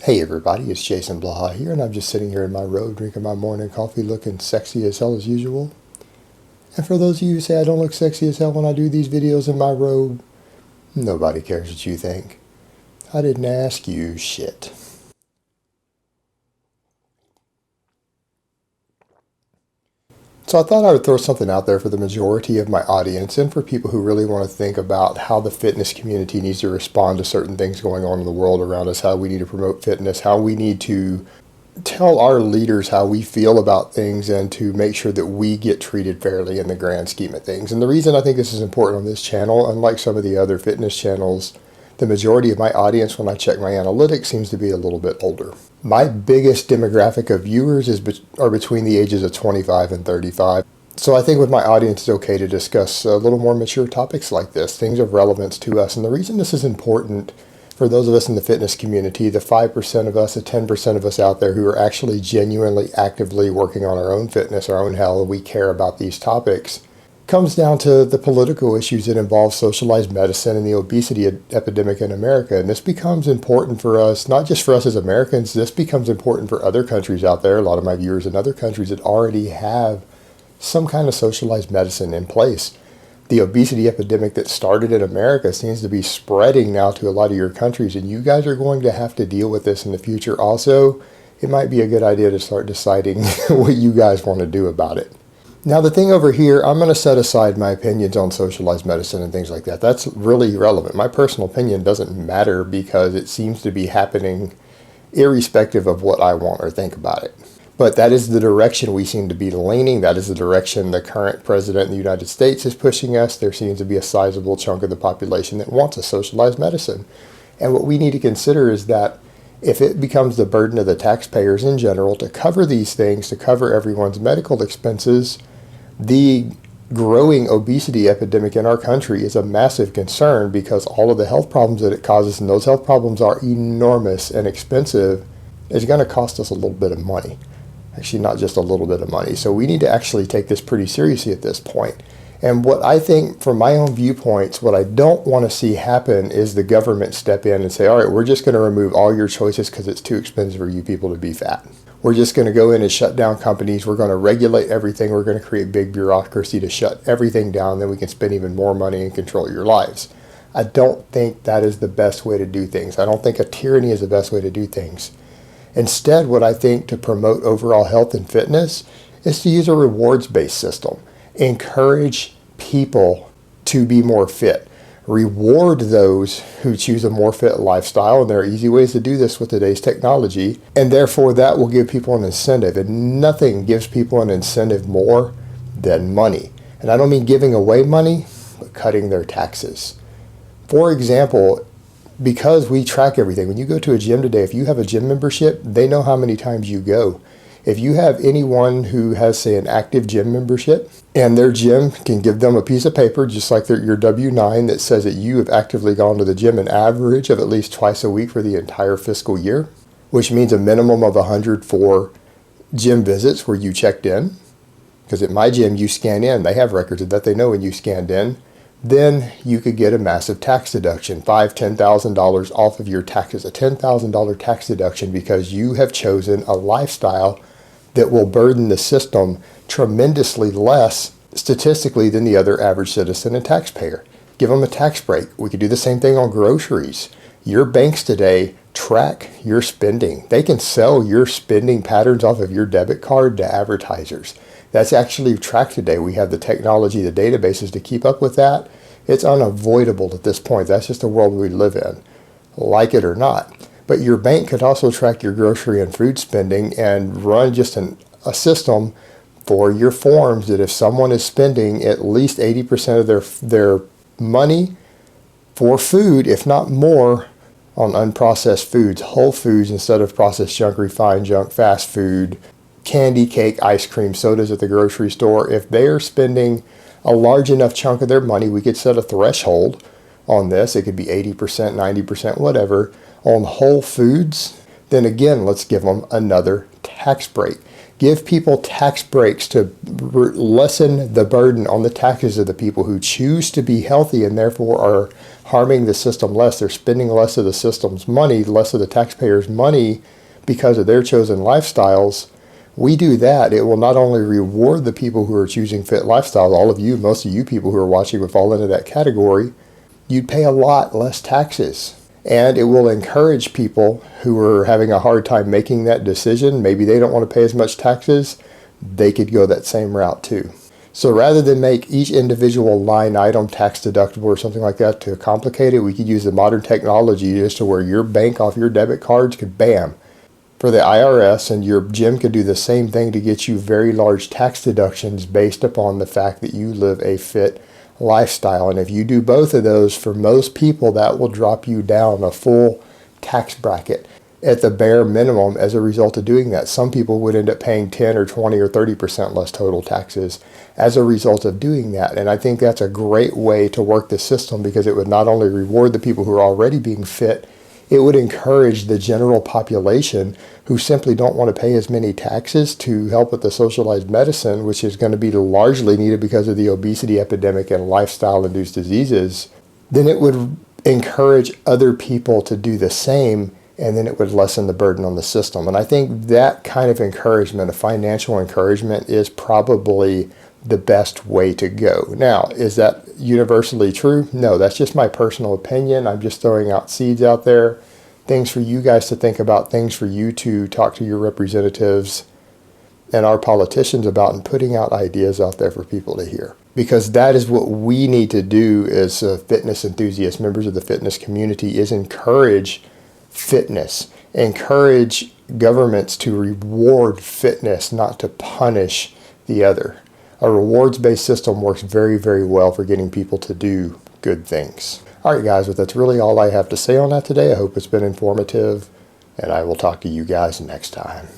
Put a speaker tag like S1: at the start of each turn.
S1: Hey everybody, it's Jason Blaha here, and I'm just sitting here in my robe drinking my morning coffee looking sexy as hell as usual. And for those of you who say I don't look sexy as hell when I do these videos in my robe, nobody cares what you think. I didn't ask you shit. So I thought I would throw something out there for the majority of my audience and for people who really want to think about how the fitness community needs to respond to certain things going on in the world around us, how we need to promote fitness, how we need to tell our leaders how we feel about things and to make sure that we get treated fairly in the grand scheme of things. And the reason I think this is important on this channel, unlike some of the other fitness channels, the majority of my audience, when I check my analytics, seems to be a little bit older. My biggest demographic of viewers are between the ages of 25 and 35. So I think with my audience, it's okay to discuss a little more mature topics like this, things of relevance to us. And the reason this is important for those of us in the fitness community, the 5% of us, the 10% of us out there who are actually genuinely, actively working on our own fitness, our own health, we care about these topics, comes down to the political issues that involve socialized medicine and the obesity epidemic in America. And this becomes important for us, not just for us as Americans, this becomes important for other countries out there, a lot of my viewers in other countries that already have some kind of socialized medicine in place. The obesity epidemic that started in America seems to be spreading now to a lot of your countries, and you guys are going to have to deal with this in the future. Also, it might be a good idea to start deciding what you guys want to do about it. Now, the thing over here, I'm going to set aside my opinions on socialized medicine and things like that. That's really irrelevant. My personal opinion doesn't matter because it seems to be happening irrespective of what I want or think about it. But that is the direction we seem to be leaning. That is the direction the current president of the United States is pushing us. There seems to be a sizable chunk of the population that wants a socialized medicine. And what we need to consider is that if it becomes the burden of the taxpayers in general to cover these things, to cover everyone's medical expenses, the growing obesity epidemic in our country is a massive concern because all of the health problems that it causes, and those health problems are enormous and expensive, is going to cost us a little bit of money. Actually, not just a little bit of money. So we need to actually take this pretty seriously at this point. And what I think, from my own viewpoints, what I don't want to see happen is the government step in and say, all right, we're just going to remove all your choices because it's too expensive for you people to be fat. We're just going to go in and shut down companies. We're going to regulate everything. We're going to create big bureaucracy to shut everything down. Then we can spend even more money and control your lives. I don't think that is the best way to do things. I don't think a tyranny is the best way to do things. Instead, what I think to promote overall health and fitness is to use a rewards-based system. Encourage people to be more fit. Reward those who choose a more fit lifestyle, and there are easy ways to do this with today's technology, and therefore that will give people an incentive, and nothing gives people an incentive more than money. And I don't mean giving away money, but cutting their taxes. For example, because we track everything, when you go to a gym today, if you have a gym membership, they know how many times you go. If you have anyone who has, say, an active gym membership, and their gym can give them a piece of paper, just like your W-9, that says that you have actively gone to the gym an average of at least twice a week for the entire fiscal year, which means a minimum of 104 gym visits where you checked in, because at my gym you scan in, they have records of that, they know when you scanned in, then you could get a massive tax deduction, $5,000, $10,000 off of your taxes, a $10,000 tax deduction because you have chosen a lifestyle that will burden the system tremendously less statistically than the other average citizen and taxpayer. Give them a tax break. We could do the same thing on groceries. Your banks today track your spending. They can sell your spending patterns off of your debit card to advertisers. That's actually tracked today. We have the technology, the databases to keep up with that. It's unavoidable at this point. That's just the world we live in, like it or not. But your bank could also track your grocery and food spending and run just a system for your forms that if someone is spending at least 80% of their money for food, if not more, on unprocessed foods, whole foods instead of processed junk, refined junk, fast food, candy, cake, ice cream, sodas at the grocery store, if they are spending a large enough chunk of their money, we could set a threshold on this. It could be 80%, 90%, whatever, on whole foods. Then again, let's give them another tax break. Give people tax breaks to lessen the burden on the taxes of the people who choose to be healthy and therefore are harming the system less. They're spending less of the system's money, less of the taxpayers' money because of their chosen lifestyles. We do that, it will not only reward the people who are choosing fit lifestyles, all of you, most of you people who are watching would fall into that category, you'd pay a lot less taxes. And it will encourage people who are having a hard time making that decision. Maybe they don't want to pay as much taxes. They could go that same route too. So rather than make each individual line item tax deductible or something like that to complicate it, we could use the modern technology just to where your bank off your debit cards could, bam, for the IRS, and your gym could do the same thing to get you very large tax deductions based upon the fact that you live a fit lifestyle. And if you do both of those, for most people, that will drop you down a full tax bracket at the bare minimum as a result of doing that. Some people would end up paying 10 or 20 or 30% less total taxes as a result of doing that. And I think that's a great way to work the system, because it would not only reward the people who are already being fit, it would encourage the general population who simply don't want to pay as many taxes to help with the socialized medicine, which is going to be largely needed because of the obesity epidemic and lifestyle-induced diseases. Then it would encourage other people to do the same, and then it would lessen the burden on the system. And I think that kind of encouragement, a financial encouragement, is probably the best way to go. Now, is that universally true? No, that's just my personal opinion. I'm just throwing out seeds out there, things for you guys to think about, things for you to talk to your representatives and our politicians about, and putting out ideas out there for people to hear. Because that is what we need to do as fitness enthusiasts, members of the fitness community, is encourage fitness. Encourage governments to reward fitness, not to punish the other. A rewards-based system works very, very well for getting people to do good things. All right, guys, but that's really all I have to say on that today. I hope it's been informative, and I will talk to you guys next time.